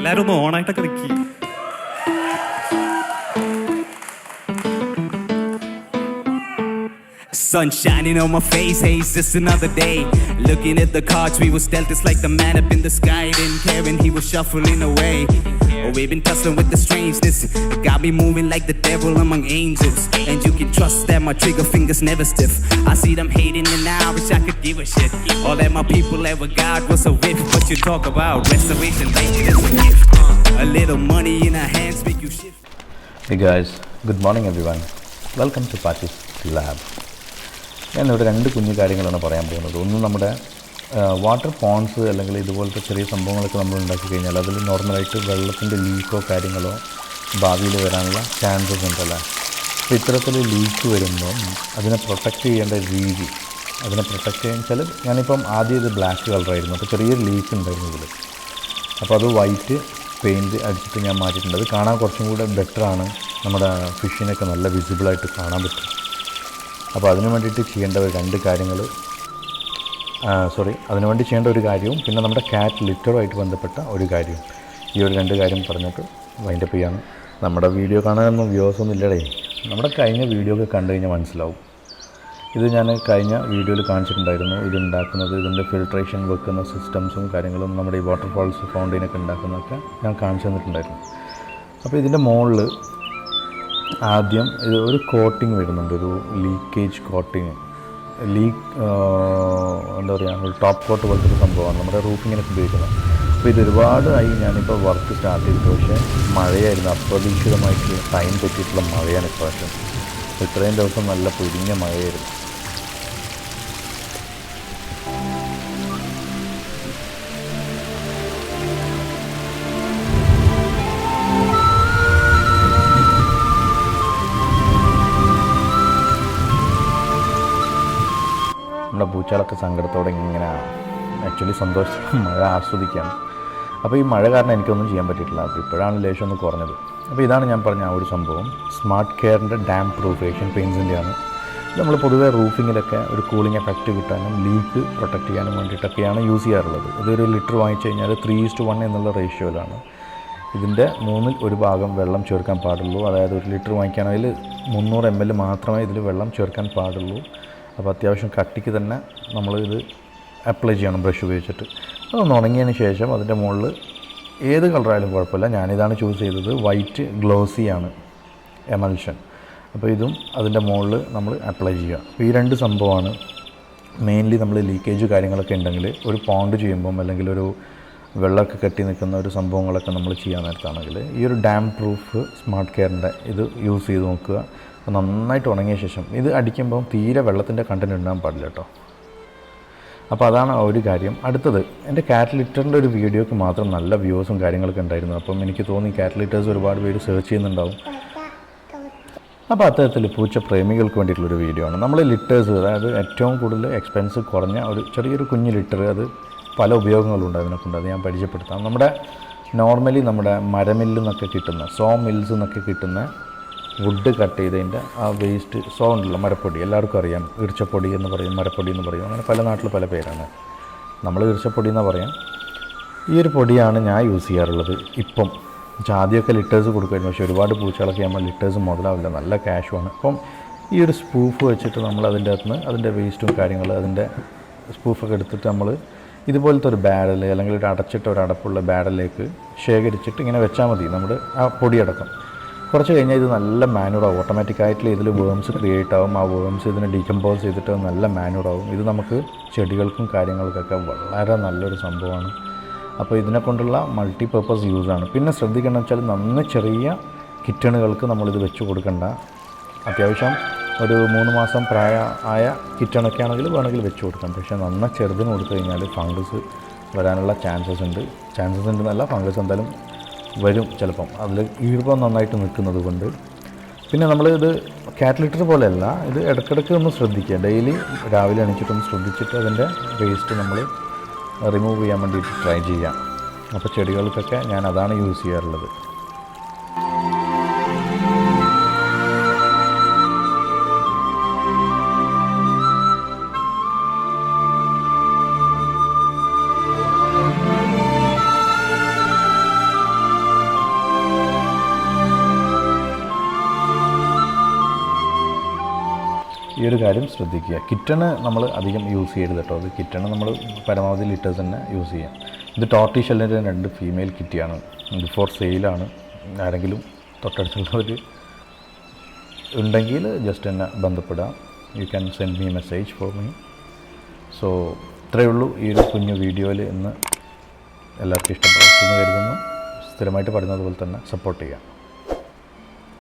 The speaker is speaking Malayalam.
എല്ലാവരും ഒന്ന് ഓണായിട്ടൊക്കെ നിൽക്കി. Sun shining on my face, hey, it's just another day. Looking at the cards we was dealt, it's like the man up in the sky didn't care when he was shuffling away. Oh, we've been tussling with the strangeness, it got me moving like the devil among angels. And you can trust that my trigger fingers never stiff. I see them hating and I wish I could give a shit. All that my people ever got was a whiff. What you talk about, restoration, baby, that's a gift. A little money in our hands make you shift. Hey guys, good morning everyone. Welcome to Pachi's Lab. ഞാനിവിടെ രണ്ട് കുഞ്ഞു കാര്യങ്ങളാണ് പറയാൻ പോകുന്നത്. ഒന്ന് നമ്മുടെ വാട്ടർ പോൺസ് അല്ലെങ്കിൽ ഇതുപോലത്തെ ചെറിയ സംഭവങ്ങളൊക്കെ നമ്മൾ ഉണ്ടാക്കി കഴിഞ്ഞാൽ അതിൽ നോർമലായിട്ട് വെള്ളത്തിൻ്റെ ലീക്കോ കാര്യങ്ങളോ ഭാവിയിൽ വരാനുള്ള ചാൻസസ് ഉണ്ടല്ലോ. അപ്പോൾ ഇത്തരത്തിൽ ലീക്ക് വരുമ്പോൾ അതിനെ പ്രൊട്ടക്റ്റ് ചെയ്യേണ്ട രീതി, അതിനെ പ്രൊട്ടക്റ്റ് ചെയ്യാൻ വെച്ചാൽ ഞാനിപ്പം ആദ്യം ഇത് ബ്ലാക്ക് കളറായിരുന്നു, അപ്പോൾ ചെറിയൊരു ലീക്ക് ഉണ്ടായിരുന്നു ഇതിൽ. അപ്പോൾ അത് വൈറ്റ് പെയിൻറ്റ് അടിച്ചിട്ട് ഞാൻ മാറ്റിയിട്ടുണ്ട്. അത് കാണാൻ കുറച്ചും കൂടെ ബെറ്ററാണ്, നമ്മുടെ ഫിഷിനൊക്കെ നല്ല വിസിബിളായിട്ട് കാണാൻ പറ്റും. അപ്പോൾ അതിനു വേണ്ടിയിട്ട് ചെയ്യേണ്ട രണ്ട് കാര്യങ്ങൾ, അതിനുവേണ്ടി ചെയ്യേണ്ട ഒരു കാര്യവും പിന്നെ നമ്മുടെ ക്യാറ്റ് ലിറ്ററുമായിട്ട് ബന്ധപ്പെട്ട ഒരു കാര്യവും, ഈ ഒരു രണ്ട് കാര്യം പറഞ്ഞിട്ട് വൈൻഡപ്പ് ചെയ്യാണ്. നമ്മുടെ വീഡിയോ കാണാനൊന്നും വ്യൂസൊന്നും ഇല്ലടേ. നമ്മുടെ കഴിഞ്ഞ വീഡിയോ ഒക്കെ കണ്ടു കഴിഞ്ഞാൽ മനസ്സിലാവും. ഇത് ഞാൻ കഴിഞ്ഞ വീഡിയോയിൽ കാണിച്ചിട്ടുണ്ടായിരുന്നു. ഇതുണ്ടാക്കുന്നത്, ഇതിൻ്റെ ഫിൽട്രേഷൻ വെക്കുന്ന സിസ്റ്റംസും കാര്യങ്ങളും നമ്മുടെ ഈ വാട്ടർഫാൾസ് ഫൗണ്ടൈനൊക്കെ ഉണ്ടാക്കുന്നതൊക്കെ ഞാൻ കാണിച്ചു തന്നിട്ടുണ്ടായിരുന്നു. അപ്പോൾ ഇതിൻ്റെ മുകളിൽ ആദ്യം ഇത് ഒരു കോട്ടിങ് വരുന്നുണ്ട്, ഒരു ലീക്കേജ് കോട്ടിങ്, എന്താ പറയുക, ഒരു ടോപ്പ് കോട്ട് പോലത്തെ ഒരു സംഭവമാണ് നമ്മുടെ റൂഫിങ്ങിനൊക്കെ ഉപയോഗിക്കുന്നത്. അപ്പോൾ ഇത് ഒരുപാടായി ഞാനിപ്പോൾ വർക്ക് സ്റ്റാർട്ട് ചെയ്തിട്ട്, പക്ഷേ മഴയായിരുന്നു, അപ്രതീക്ഷിതമായിട്ട് ടൈം തെറ്റിയിട്ടുള്ള മഴയാണ് ഇപ്രാവശ്യം. ഇത്രയും ദിവസം നല്ല പൊരിഞ്ഞ മഴയായിരുന്നു. നമ്മുടെ പൂച്ചകളൊക്കെ സങ്കടത്തോടെ ഇങ്ങനെ ആക്ച്വലി സന്തോഷത്തോടെ മഴ ആസ്വദിക്കുകയാണ്. അപ്പോൾ ഈ മഴ കാരണം എനിക്കൊന്നും ചെയ്യാൻ പറ്റിയിട്ടില്ല. അപ്പോൾ ഇപ്പോഴാണ് ലേശം ഒന്ന് കുറഞ്ഞത്. അപ്പോൾ ഇതാണ് ഞാൻ പറഞ്ഞ ആ ഒരു സംഭവം, സ്മാർട്ട് കെയറിൻ്റെ ഡാം പ്രൂഫ് ഏഷ്യൻ പെയിൻസിൻ്റെയാണ്. നമ്മൾ പൊതുവേ റൂഫിങ്ങിലൊക്കെ ഒരു കൂളിംഗ് എഫക്റ്റ് കിട്ടാനും ലീക്ക് പ്രൊട്ടക്റ്റ് ചെയ്യാനും വേണ്ടിയിട്ടൊക്കെയാണ് യൂസ് ചെയ്യാറുള്ളത്. ഇതൊരു ലിറ്റർ വാങ്ങിച്ചു കഴിഞ്ഞാൽ 3:1 എന്നുള്ള റേഷ്യോയിലാണ്. ഇതിൻ്റെ 1/3 ഭാഗം വെള്ളം ചേർക്കാൻ പാടുള്ളൂ. അതായത് ഒരു ലിറ്റർ വാങ്ങിക്കുകയാണെങ്കിൽ 300 ml മാത്രമേ ഇതിൽ വെള്ളം ചേർക്കാൻ പാടുള്ളൂ. അപ്പോൾ അത്യാവശ്യം കട്ടിക്ക് തന്നെ നമ്മൾ ഇത് അപ്ലൈ ചെയ്യണം ബ്രഷ് ഉപയോഗിച്ചിട്ട്. അതൊന്ന് ഉണങ്ങിയതിന് ശേഷം അതിൻ്റെ മുകളിൽ ഏത് കളറായാലും കുഴപ്പമില്ല, ഞാനിതാണ് ചൂസ് ചെയ്തത്, വൈറ്റ് ഗ്ലോസിയാണ് എമൽഷൻ. അപ്പോൾ ഇതും അതിൻ്റെ മുകളിൽ നമ്മൾ അപ്ലൈ ചെയ്യുക. അപ്പോൾ ഈ രണ്ട് സംഭവമാണ് മെയിൻലി നമ്മൾ ലീക്കേജ് കാര്യങ്ങളൊക്കെ ഉണ്ടെങ്കിൽ ഒരു പോണ്ട് ചെയ്യുമ്പം അല്ലെങ്കിൽ ഒരു വെള്ളമൊക്കെ കെട്ടി നിൽക്കുന്ന ഒരു സംഭവങ്ങളൊക്കെ നമ്മൾ ചെയ്യാൻ നേരത്താണെങ്കിൽ ഈ ഒരു ഡാം പ്രൂഫ് സ്മാർട്ട് കെയറിൻ്റെ ഇത് യൂസ് ചെയ്ത് നോക്കുക. അപ്പോൾ നന്നായിട്ട് ഉണങ്ങിയ ശേഷം ഇത് അടിക്കുമ്പം തീരെ വെള്ളത്തിൻ്റെ കണ്ടൻറ്റ് ഉണ്ടാകാൻ പാടില്ല കേട്ടോ. അപ്പോൾ അതാണ് ഒരു കാര്യം. അടുത്തത്, എൻ്റെ ക്യാറ്റ് ലിറ്ററിൻ്റെ ഒരു വീഡിയോക്ക് മാത്രം നല്ല വ്യൂസും കാര്യങ്ങളൊക്കെ ഉണ്ടായിരുന്നു. അപ്പം എനിക്ക് തോന്നി ക്യാറ്റ് ലിറ്റേഴ്സ് ഒരുപാട് പേര് സെർച്ച് ചെയ്യുന്നുണ്ടാവും. അപ്പോൾ അത്തരത്തിൽ പൂച്ച പ്രേമികൾക്ക് വേണ്ടിയിട്ടുള്ളൊരു വീഡിയോ ആണ്. നമ്മൾ ലിറ്റേഴ്സ്, അതായത് ഏറ്റവും കൂടുതൽ എക്സ്പെൻസ് കുറഞ്ഞ ഒരു ചെറിയൊരു കുഞ്ഞ് ലിറ്റർ, അത് പല ഉപയോഗങ്ങളുണ്ട് അതിനെക്കൊണ്ട്, അത് ഞാൻ പരിചയപ്പെടുത്താം. നമ്മുടെ നോർമലി നമ്മുടെ മരമില്ലിൽ നിന്നൊക്കെ കിട്ടുന്ന, സോ മിൽസ് എന്നൊക്കെ കിട്ടുന്ന വുഡ് കട്ട് ചെയ്തതിൻ്റെ ആ വേസ്റ്റ്, സോ ഉണ്ടല്ലോ, മരപ്പൊടി, എല്ലാവർക്കും അറിയാം. ഈർച്ചപ്പൊടി എന്ന് പറയും, മരപ്പൊടി എന്ന് പറയും, അങ്ങനെ പല നാട്ടിൽ പല പേരാണ്. നമ്മൾ ഈർച്ചപ്പൊടി എന്ന് പറയാം. ഈ ഒരു പൊടിയാണ് ഞാൻ യൂസ് ചെയ്യാറുള്ളത് ഇപ്പം. ആദ്യമൊക്കെ ലിറ്റേഴ്സ് കൊടുക്കുമായിരുന്നു, പക്ഷേ ഒരുപാട് പൂച്ചകളൊക്കെ നമ്മൾ ലിറ്റേഴ്സ് മുതലാവില്ല, നല്ല ക്യാഷുമാണ്. അപ്പം ഈ ഒരു സ്പൂഫ് വെച്ചിട്ട് നമ്മൾ അതിൻ്റെ അകത്തുനിന്ന് അതിൻ്റെ വേസ്റ്റും കാര്യങ്ങൾ, അതിൻ്റെ സ്പൂഫൊക്കെ എടുത്തിട്ട് നമ്മൾ ഇതുപോലത്തെ ഒരു ബാരൽ അല്ലെങ്കിൽ ഒരു അടച്ചിട്ട ഒരു അടപ്പുള്ള ബാരലിലേക്ക് ശേഖരിച്ചിട്ട് ഇങ്ങനെ വെച്ചാൽ മതി നമ്മുടെ ആ പൊടിയടക്കം. കുറച്ച് കഴിഞ്ഞാൽ ഇത് നല്ല മാനുറാവും, ഓട്ടോമാറ്റിക്കായിട്ടുള്ള ഇതിൽ വേംസ് ക്രിയേറ്റ് ആവും. ആ വേംസ് ഇതിനെ ഡീകമ്പോസ് ചെയ്തിട്ട് നല്ല മാനുറാവും. ഇത് നമുക്ക് ചെടികൾക്കും കാര്യങ്ങൾക്കൊക്കെ വളരെ നല്ലൊരു സംഭവമാണ്. അപ്പോൾ ഇതിനെക്കൊണ്ടുള്ള മൾട്ടി പർപ്പസ് യൂസാണ്. പിന്നെ ശ്രദ്ധിക്കണം വെച്ചാൽ നന്ന ചെറിയ കിറ്റണുകൾക്ക് നമ്മളിത് വെച്ച് കൊടുക്കണ്ട. അത്യാവശ്യം ഒരു 3 മാസം പ്രായമായ കിറ്റണൊക്കെ ആണെങ്കിൽ വേണമെങ്കിൽ വെച്ച് കൊടുക്കാം. പക്ഷേ നന്ന ചെറുതിന് കൊടുത്തു കഴിഞ്ഞാൽ ഫംഗസ് വരാനുള്ള ചാൻസസ് ഉണ്ടെന്നല്ല, ഫംഗസ് എന്തായാലും വരും ചിലപ്പം, അതിൽ ഈർപ്പം നന്നായിട്ട് നിൽക്കുന്നത് കൊണ്ട്. പിന്നെ നമ്മൾ ഇത് ക്യാറ്റ് ലിറ്റർ പോലെയല്ല, ഇത് ഇടയ്ക്കിടയ്ക്ക് ഒന്ന് ശ്രദ്ധിക്കുക. ഡെയിലി രാവിലെ എണീച്ചിട്ടൊന്ന് ശ്രദ്ധിച്ചിട്ട് അതിൻ്റെ വേസ്റ്റ് നമ്മൾ റിമൂവ് ചെയ്യാൻ വേണ്ടിയിട്ട് ട്രൈ ചെയ്യാം. അപ്പോൾ ചെടികൾക്കൊക്കെ ഞാൻ അതാണ് യൂസ് ചെയ്യാറുള്ളത്. ഈ ഒരു കാര്യം ശ്രദ്ധിക്കുക. കിറ്റണ് നമ്മൾ അധികം യൂസ് ചെയ്യരുത് കേട്ടോ. അത് കിറ്റണ് നമ്മൾ പരമാവധി ലിറ്റേഴ്സ് തന്നെ യൂസ് ചെയ്യാം. ഇത് ടോർട്ടി ഷെല്ലിൻ്റെ 2 ഫീമെയിൽ കിറ്റിയാണ്. ഇത് ഫോർ സെയിലാണ്. ആരെങ്കിലും തൊട്ടടുത്തുള്ളവർ ഉണ്ടെങ്കിൽ ജസ്റ്റ് എന്നെ ബന്ധപ്പെടാം. You can send me message for me. So ഇത്രയേ ഉള്ളൂ ഈ ഒരു കുഞ്ഞു വീഡിയോയിൽ ഇന്ന്. എല്ലാവർക്കും ഇഷ്ടപ്പെടുന്നു കരുതുന്നു. സ്ഥിരമായിട്ട് പറയുന്നത് പോലെ തന്നെ സപ്പോർട്ട് ചെയ്യുക.